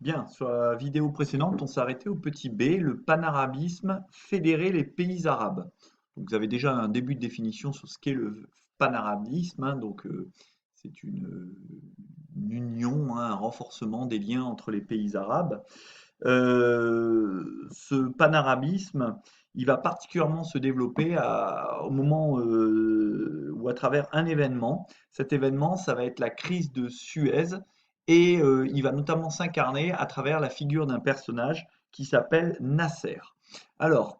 Bien, sur la vidéo précédente, on s'est arrêté au petit b, le panarabisme, fédérer les pays arabes. Donc, vous avez déjà un début de définition sur ce qu'est le panarabisme, hein. C'est une union, hein, un renforcement des liens entre les pays arabes. Ce panarabisme, il va particulièrement se développer au moment ou à travers un événement. Cet événement, ça va être la crise de Suez et il va notamment s'incarner à travers la figure d'un personnage qui s'appelle Nasser. Alors,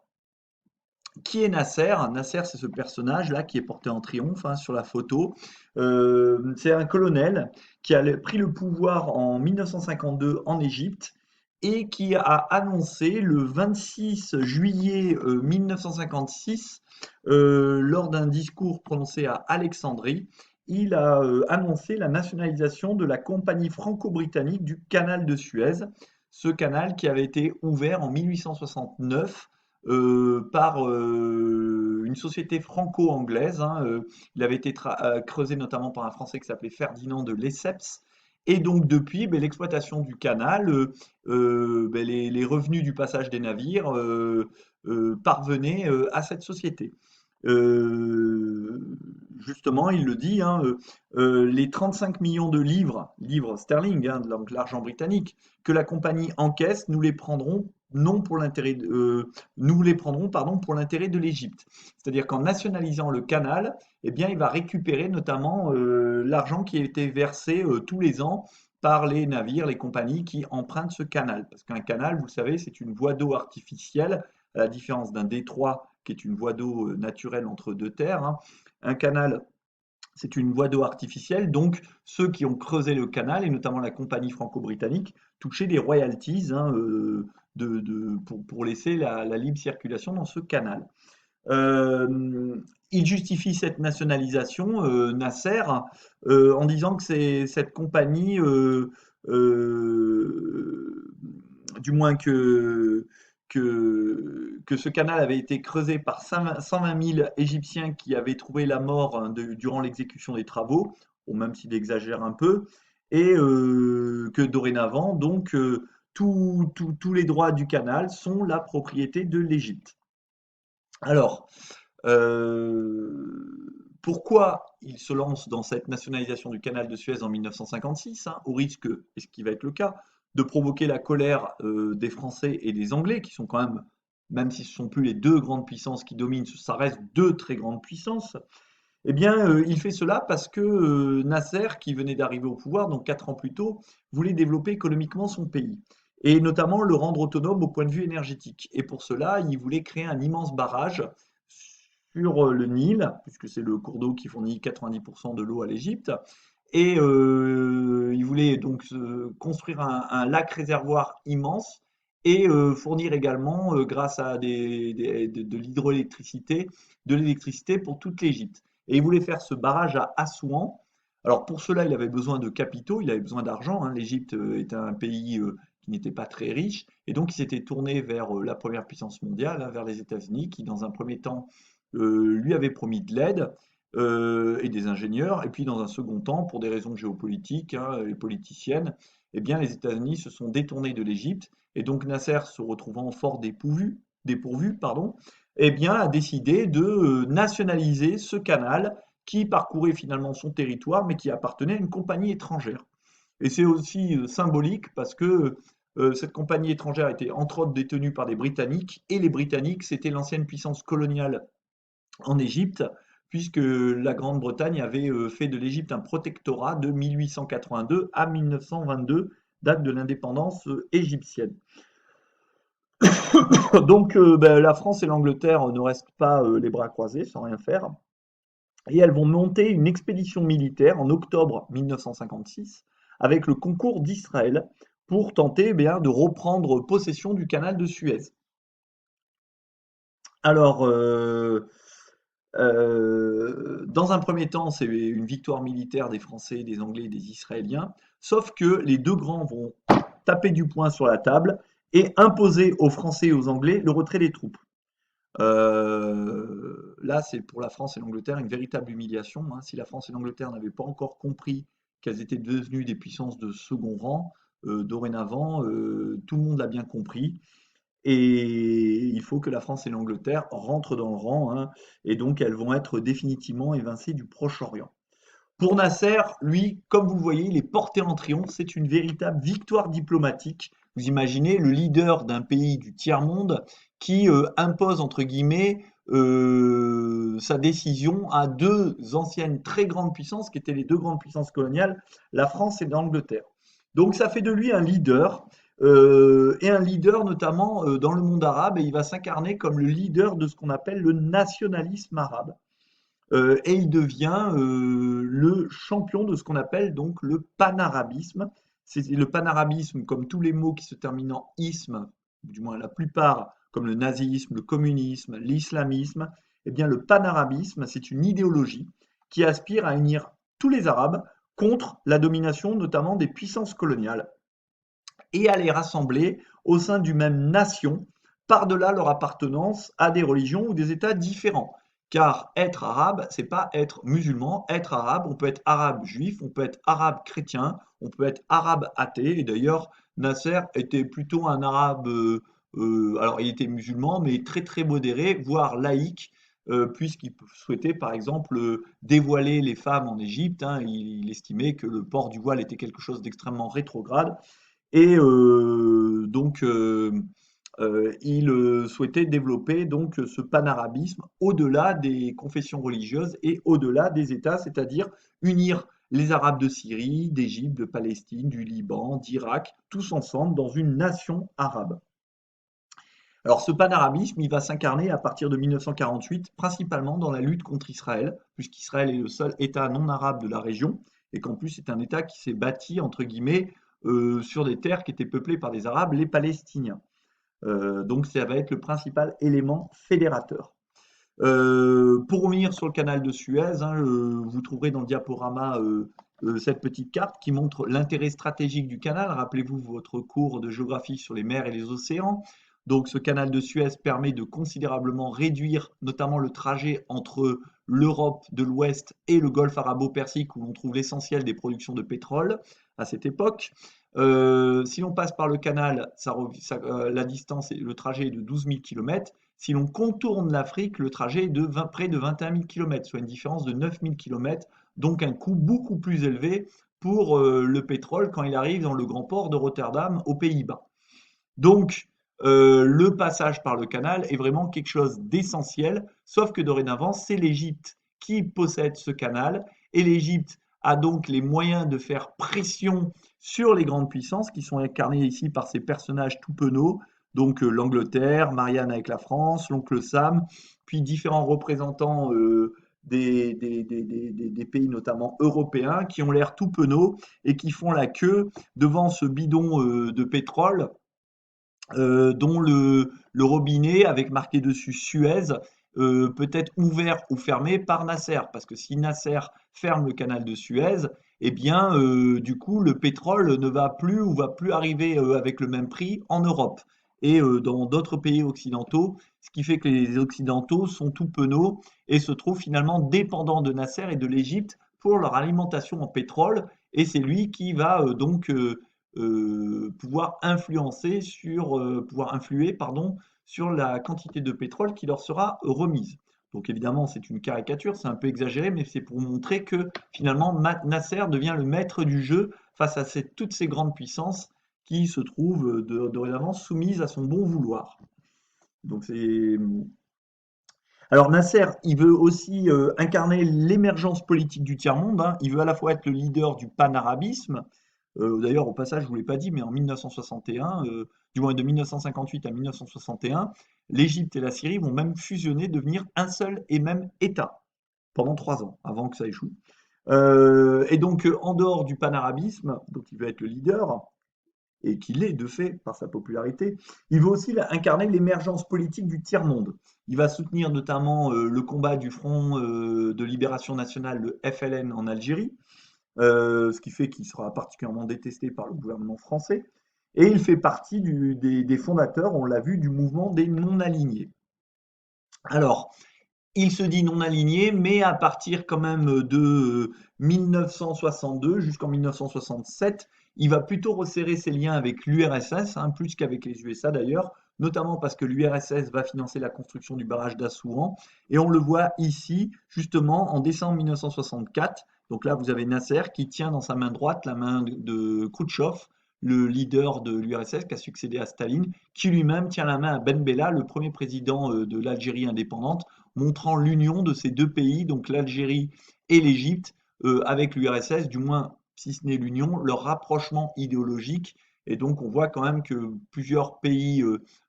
qui est Nasser? Nasser, c'est ce personnage-là qui est porté en triomphe, hein, sur la photo. C'est un colonel qui a pris le pouvoir en 1952 en Égypte et qui a annoncé le 26 juillet 1956, lors d'un discours prononcé à Alexandrie, il a annoncé la nationalisation de la compagnie franco-britannique du canal de Suez, ce canal qui avait été ouvert en 1869 par une société franco-anglaise, hein. Il avait été creusé notamment par un Français qui s'appelait Ferdinand de Lesseps. Et donc depuis, ben, l'exploitation du canal, ben, les revenus du passage des navires parvenaient à cette société. Justement, il le dit, hein, les 35 millions de livres sterling, hein, donc l'argent britannique, que la compagnie encaisse, nous les prendrons non pour l'intérêt nous les prendrons pardon, pour l'intérêt de l'Égypte. C'est-à-dire qu'en nationalisant le canal, eh bien, il va récupérer notamment l'argent qui a été versé tous les ans par les navires, les compagnies qui empruntent ce canal. Parce qu'un canal, vous le savez, c'est une voie d'eau artificielle, à la différence d'un détroit qui est une voie d'eau naturelle entre deux terres, hein. Un canal, c'est une voie d'eau artificielle, donc ceux qui ont creusé le canal, et notamment la compagnie franco-britannique, touchaient des royalties, hein, pour laisser la libre circulation dans ce canal. Il justifie cette nationalisation, Nasser, en disant que c'est cette compagnie, du moins que ce canal avait été creusé par 120 000 Égyptiens qui avaient trouvé la mort, hein, durant l'exécution des travaux, bon, même s'il exagère un peu, et que dorénavant, donc, tous les droits du canal sont la propriété de l'Égypte. Alors, pourquoi il se lance dans cette nationalisation du canal de Suez en 1956, hein, au risque, et ce qui va être le cas, de provoquer la colère des Français et des Anglais, qui sont quand même si ce ne sont plus les deux grandes puissances qui dominent, ça reste deux très grandes puissances. Eh bien, il fait cela parce que Nasser, qui venait d'arriver au pouvoir, donc 4 ans plus tôt, voulait développer économiquement son pays et notamment le rendre autonome au point de vue énergétique. Et pour cela, il voulait créer un immense barrage sur le Nil, puisque c'est le cours d'eau qui fournit 90% de l'eau à l'Égypte. Et il voulait donc construire un lac réservoir immense et fournir également, grâce à de l'hydroélectricité, de l'électricité pour toute l'Égypte. Et il voulait faire ce barrage à Assouan. Alors pour cela, il avait besoin de capitaux, il avait besoin d'argent, hein. L'Égypte était un pays qui n'était pas très riche, et donc il s'était tourné vers la première puissance mondiale, hein, vers les États-Unis, qui dans un premier temps lui avait promis de l'aide et des ingénieurs, et puis dans un second temps, pour des raisons géopolitiques, hein, et politiciennes, eh bien les États-Unis se sont détournés de l'Égypte, et donc Nasser, se retrouvant fort dépourvu, pardon, eh bien, a décidé de nationaliser ce canal qui parcourait finalement son territoire, mais qui appartenait à une compagnie étrangère. Et c'est aussi symbolique parce que cette compagnie étrangère était entre autres détenue par des Britanniques, et les Britanniques, c'était l'ancienne puissance coloniale en Égypte, puisque la Grande-Bretagne avait fait de l'Égypte un protectorat de 1882 à 1922, date de l'indépendance égyptienne. Donc ben, la France et l'Angleterre ne restent pas les bras croisés sans rien faire. Et elles vont monter une expédition militaire en octobre 1956 avec le concours d'Israël pour tenter, eh bien, de reprendre possession du canal de Suez. Alors, dans un premier temps, c'est une victoire militaire des Français, des Anglais et des Israéliens, sauf que les deux grands vont taper du poing sur la table et imposer aux Français et aux Anglais le retrait des troupes. Là, c'est pour la France et l'Angleterre une véritable humiliation, hein. Si la France et l'Angleterre n'avaient pas encore compris qu'elles étaient devenues des puissances de second rang, dorénavant, tout le monde l'a bien compris. Et il faut que la France et l'Angleterre rentrent dans le rang, hein, et donc elles vont être définitivement évincées du Proche-Orient. Pour Nasser, lui, comme vous le voyez, il est porté en triomphe. C'est une véritable victoire diplomatique. Vous imaginez le leader d'un pays du tiers-monde qui impose, entre guillemets, sa décision à deux anciennes très grandes puissances, qui étaient les deux grandes puissances coloniales, la France et l'Angleterre. Donc ça fait de lui un leader, et un leader notamment dans le monde arabe, et il va s'incarner comme le leader de ce qu'on appelle le nationalisme arabe. Et il devient le champion de ce qu'on appelle donc le panarabisme. C'est le panarabisme, comme tous les mots qui se terminent en isme, du moins la plupart, comme le nazisme, le communisme, l'islamisme. Eh bien, le panarabisme, c'est une idéologie qui aspire à unir tous les Arabes contre la domination notamment des puissances coloniales et à les rassembler au sein d'une même nation, par-delà leur appartenance à des religions ou des États différents. Car être arabe, c'est pas être musulman. Être arabe, on peut être arabe juif, on peut être arabe chrétien, on peut être arabe athée. Et d'ailleurs, Nasser était plutôt un arabe, alors il était musulman, mais très très modéré, voire laïque, puisqu'il souhaitait par exemple dévoiler les femmes en Égypte, hein. Il estimait que le port du voile était quelque chose d'extrêmement rétrograde. Et il souhaitait développer donc ce panarabisme au-delà des confessions religieuses et au-delà des États, c'est-à-dire unir les Arabes de Syrie, d'Égypte, de Palestine, du Liban, d'Irak, tous ensemble dans une nation arabe. Alors ce panarabisme, il va s'incarner à partir de 1948, principalement dans la lutte contre Israël, puisqu'Israël est le seul État non arabe de la région, et qu'en plus c'est un État qui s'est bâti, entre guillemets, sur des terres qui étaient peuplées par des Arabes, les Palestiniens. Donc ça va être le principal élément fédérateur. Pour revenir sur le canal de Suez, hein, vous trouverez dans le diaporama cette petite carte qui montre l'intérêt stratégique du canal. Rappelez-vous votre cours de géographie sur les mers et les océans. Donc ce canal de Suez permet de considérablement réduire notamment le trajet entre l'Europe de l'Ouest et le golfe arabo-persique où l'on trouve l'essentiel des productions de pétrole à cette époque. Si l'on passe par le canal, la distance et le trajet est de 12 000 km. Si l'on contourne l'Afrique, le trajet est de près de 21 000 km, soit une différence de 9 000 km, donc un coût beaucoup plus élevé pour le pétrole quand il arrive dans le grand port de Rotterdam aux Pays-Bas. Donc, le passage par le canal est vraiment quelque chose d'essentiel, sauf que dorénavant, c'est l'Égypte qui possède ce canal, et l'Égypte a donc les moyens de faire pression sur les grandes puissances qui sont incarnées ici par ces personnages tout penauds, donc l'Angleterre, Marianne avec la France, l'oncle Sam, puis différents représentants des pays notamment européens qui ont l'air tout penauds et qui font la queue devant ce bidon de pétrole dont le robinet avec marqué dessus Suez peut être ouvert ou fermé par Nasser. Parce que si Nasser ferme le canal de Suez, eh bien, du coup, le pétrole ne va plus ou va plus arriver avec le même prix en Europe et dans d'autres pays occidentaux, ce qui fait que les Occidentaux sont tout penauds et se trouvent finalement dépendants de Nasser et de l'Égypte pour leur alimentation en pétrole. Et c'est lui qui va pouvoir influencer sur, pouvoir influer, pardon, sur la quantité de pétrole qui leur sera remise. Donc évidemment, c'est une caricature, c'est un peu exagéré, mais c'est pour montrer que finalement Nasser devient le maître du jeu face à toutes ces grandes puissances qui se trouvent dorénavant soumises à son bon vouloir. Donc c'est alors Nasser, il veut aussi incarner l'émergence politique du tiers-monde, hein. Il veut à la fois être le leader du panarabisme. D'ailleurs, au passage, je ne vous l'ai pas dit, mais en 1961, du moins de 1958 à 1961, l'Égypte et la Syrie vont même fusionner, devenir un seul et même État pendant 3 ans, avant que ça échoue. Et donc, en dehors du panarabisme, dont il veut être le leader, et qu'il l'est de fait par sa popularité, il veut aussi incarner l'émergence politique du tiers-monde. Il va soutenir notamment le combat du Front de libération nationale, le FLN en Algérie, ce qui fait qu'il sera particulièrement détesté par le gouvernement français. Et il fait partie des fondateurs, on l'a vu, du mouvement des non-alignés. Alors, il se dit non aligné, mais à partir quand même de 1962 jusqu'en 1967, il va plutôt resserrer ses liens avec l'URSS, hein, plus qu'avec les USA d'ailleurs, notamment parce que l'URSS va financer la construction du barrage d'Assouan. Et on le voit ici, justement, en décembre 1964. Donc là, vous avez Nasser qui tient dans sa main droite la main de Khrouchtchev, le leader de l'URSS qui a succédé à Staline, qui lui-même tient la main à Ben Bella, le premier président de l'Algérie indépendante, montrant l'union de ces deux pays, donc l'Algérie et l'Égypte, avec l'URSS, du moins si ce n'est l'union, leur rapprochement idéologique. Et donc on voit quand même que plusieurs pays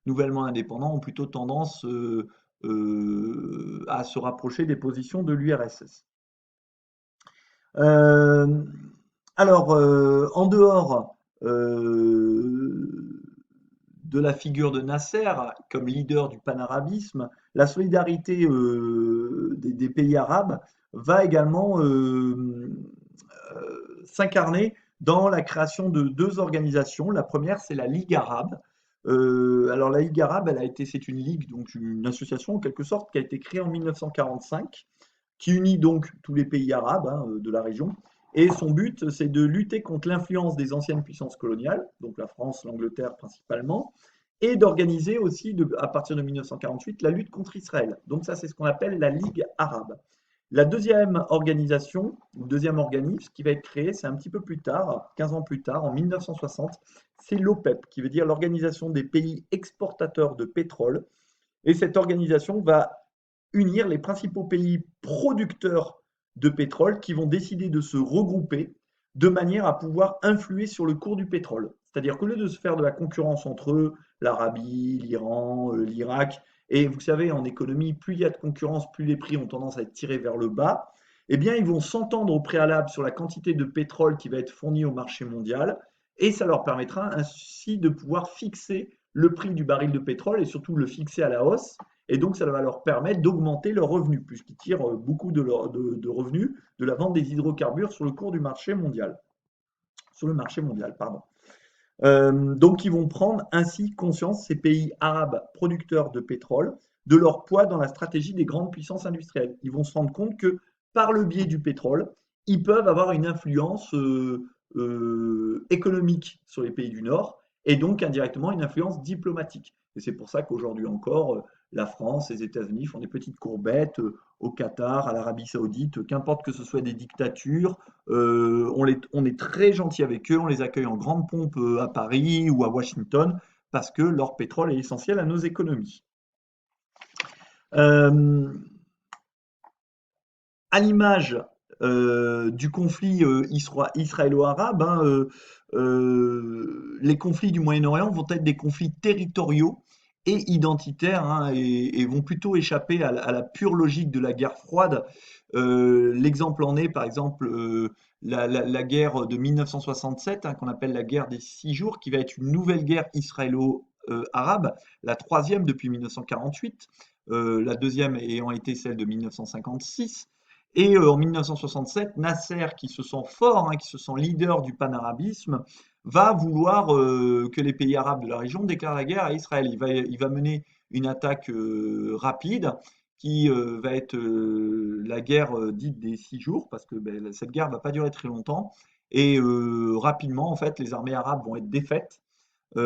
nouvellement indépendants ont plutôt tendance à se rapprocher des positions de l'URSS. Euh, en dehors de la figure de Nasser comme leader du panarabisme, la solidarité des pays arabes va également s'incarner dans la création de deux organisations. La première, c'est la Ligue arabe. Alors la Ligue arabe, c'est une ligue, donc une association en quelque sorte, qui a été créée en 1945, qui unit donc tous les pays arabes hein, de la région. Et son but, c'est de lutter contre l'influence des anciennes puissances coloniales, donc la France, l'Angleterre principalement, et d'organiser aussi, à partir de 1948, la lutte contre Israël. Donc ça, c'est ce qu'on appelle la Ligue arabe. La deuxième organisation, ou deuxième organisme qui va être créé, c'est un petit peu plus tard, 15 ans plus tard, en 1960, c'est l'OPEP, qui veut dire l'Organisation des pays exportateurs de pétrole. Et cette organisation va unir les principaux pays producteurs de pétrole qui vont décider de se regrouper de manière à pouvoir influer sur le cours du pétrole. C'est-à-dire qu'au lieu de se faire de la concurrence entre eux, l'Arabie, l'Iran, l'Irak, et vous savez, en économie, plus il y a de concurrence, plus les prix ont tendance à être tirés vers le bas, eh bien, ils vont s'entendre au préalable sur la quantité de pétrole qui va être fournie au marché mondial, et ça leur permettra ainsi de pouvoir fixer le prix du baril de pétrole et surtout le fixer à la hausse. Et donc, ça va leur permettre d'augmenter leurs revenus, puisqu'ils tirent beaucoup de revenus de la vente des hydrocarbures sur le cours du marché mondial. Sur le marché mondial, pardon. Donc, ils vont prendre ainsi conscience, ces pays arabes producteurs de pétrole, de leur poids dans la stratégie des grandes puissances industrielles. Ils vont se rendre compte que par le biais du pétrole, ils peuvent avoir une influence économique sur les pays du Nord et donc indirectement une influence diplomatique. Et c'est pour ça qu'aujourd'hui encore, la France, les États-Unis font des petites courbettes au Qatar, à l'Arabie Saoudite, qu'importe que ce soit des dictatures, on est très gentil avec eux, on les accueille en grande pompe à Paris ou à Washington parce que leur pétrole est essentiel à nos économies. Euh, à l'image du conflit israélo-arabe, hein, les conflits du Moyen-Orient vont être des conflits territoriaux et identitaires hein, et vont plutôt échapper à la pure logique de la guerre froide. L'exemple en est par exemple la guerre de 1967 hein, qu'on appelle la guerre des 6 jours, qui va être une nouvelle guerre israélo-arabe, la troisième depuis 1948, la deuxième ayant été celle de 1956. Et en 1967, Nasser, qui se sent fort, hein, qui se sent leader du panarabisme, va vouloir que les pays arabes de la région déclarent la guerre à Israël. Il va mener une attaque rapide qui va être la guerre dite des 6 jours, parce que ben, cette guerre ne va pas durer très longtemps. Et rapidement, en fait, les armées arabes vont être défaites du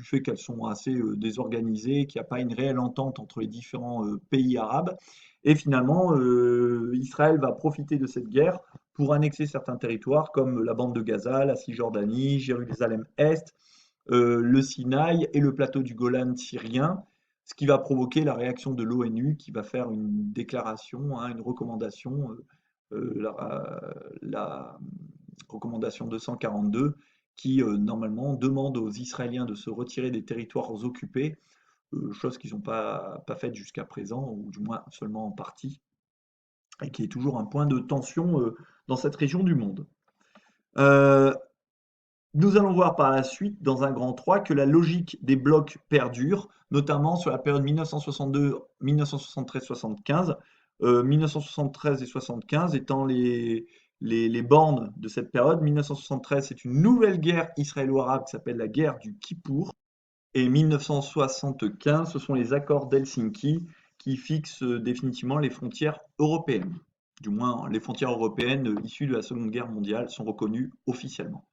fait qu'elles sont assez désorganisées, qu'il n'y a pas une réelle entente entre les différents pays arabes. Et finalement, Israël va profiter de cette guerre pour annexer certains territoires comme la bande de Gaza, la Cisjordanie, Jérusalem-Est, le Sinaï et le plateau du Golan syrien, ce qui va provoquer la réaction de l'ONU qui va faire une déclaration, hein, une recommandation, la recommandation 242, qui normalement demande aux Israéliens de se retirer des territoires occupés, chose qu'ils n'ont pas faite jusqu'à présent, ou du moins seulement en partie, et qui est toujours un point de tension dans cette région du monde. Nous allons voir par la suite, dans un grand 3, que la logique des blocs perdure, notamment sur la période 1962, 1973-75, 1973 et 75 étant les bornes de cette période. 1973, c'est une nouvelle guerre israélo-arabe qui s'appelle la guerre du Kippour. Et 1975, ce sont les accords d'Helsinki qui fixent définitivement les frontières européennes. Du moins, les frontières européennes issues de la Seconde Guerre mondiale sont reconnues officiellement.